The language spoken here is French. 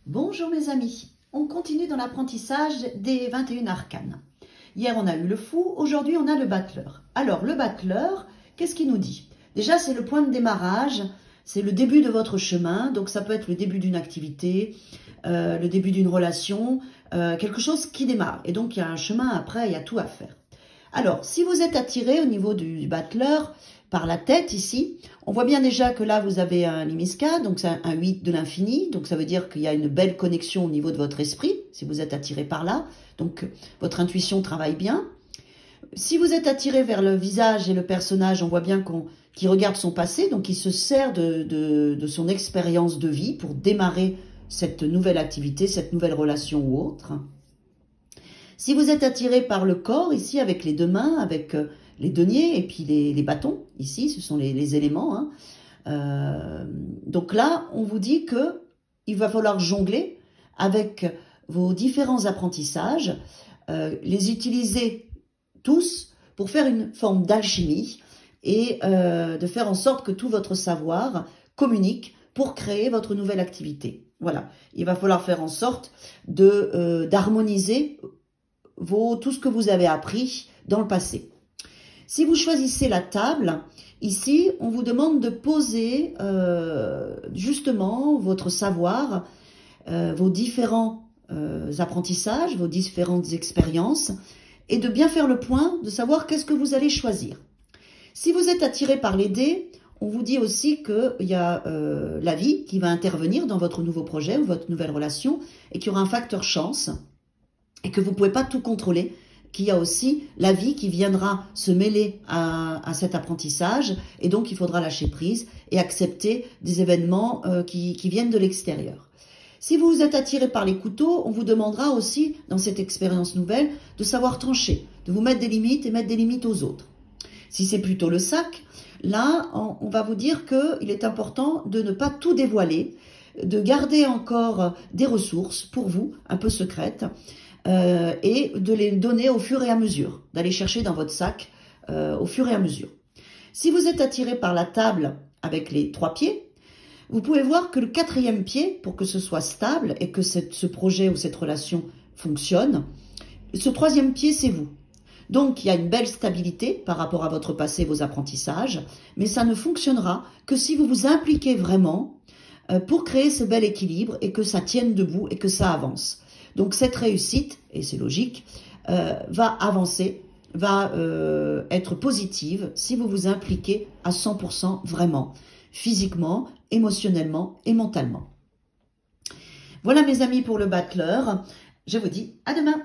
Bonjour mes amis, on continue dans l'apprentissage des 21 arcanes. Hier on a eu le fou, aujourd'hui on a le battleur. Alors le battleur, qu'est-ce qu'il nous dit? Déjà c'est le point de démarrage, c'est le début de votre chemin, donc ça peut être le début d'une activité, le début d'une relation, quelque chose qui démarre. Et donc il y a un chemin après, il y a tout à faire. Alors, si vous êtes attiré au niveau du battleur par la tête ici, on voit bien déjà que là vous avez un Limiska, donc c'est un 8 de l'infini, donc ça veut dire qu'il y a une belle connexion au niveau de votre esprit, si vous êtes attiré par là, donc votre intuition travaille bien. Si vous êtes attiré vers le visage et le personnage, on voit bien qu'il regarde son passé, donc il se sert de son expérience de vie pour démarrer cette nouvelle activité, cette nouvelle relation ou autre. Si vous êtes attiré par le corps, ici, avec les deux mains, avec les deniers et puis les bâtons, ici, ce sont les éléments. Donc là, on vous dit que il va falloir jongler avec vos différents apprentissages, les utiliser tous pour faire une forme d'alchimie et de faire en sorte que tout votre savoir communique pour créer votre nouvelle activité. Voilà, il va falloir faire en sorte d'harmoniser tout ce que vous avez appris dans le passé. Si vous choisissez la table, ici, on vous demande de poser justement votre savoir, vos différents apprentissages, vos différentes expériences, et de bien faire le point, de savoir qu'est-ce que vous allez choisir. Si vous êtes attiré par les dés, on vous dit aussi qu'il y a la vie qui va intervenir dans votre nouveau projet ou votre nouvelle relation, et qu'il y aura un facteur chance, et que vous ne pouvez pas tout contrôler, qu'il y a aussi la vie qui viendra se mêler à cet apprentissage, et donc il faudra lâcher prise et accepter des événements qui viennent de l'extérieur. Si vous êtes attiré par les couteaux, on vous demandera aussi, dans cette expérience nouvelle, de savoir trancher, de vous mettre des limites et mettre des limites aux autres. Si c'est plutôt le sac, là, on va vous dire qu'il est important de ne pas tout dévoiler, de garder encore des ressources pour vous, un peu secrètes, et de les donner au fur et à mesure, d'aller chercher dans votre sac au fur et à mesure. Si vous êtes attiré par la table avec les 3 pieds, vous pouvez voir que le 4e pied, pour que ce soit stable et que ce projet ou cette relation fonctionne, ce 3e pied, c'est vous. Donc, il y a une belle stabilité par rapport à votre passé et vos apprentissages, mais ça ne fonctionnera que si vous vous impliquez vraiment pour créer ce bel équilibre et que ça tienne debout et que ça avance. Donc cette réussite, et c'est logique, va avancer, va être positive si vous vous impliquez à 100% vraiment, physiquement, émotionnellement et mentalement. Voilà mes amis pour le battleur. Je vous dis à demain.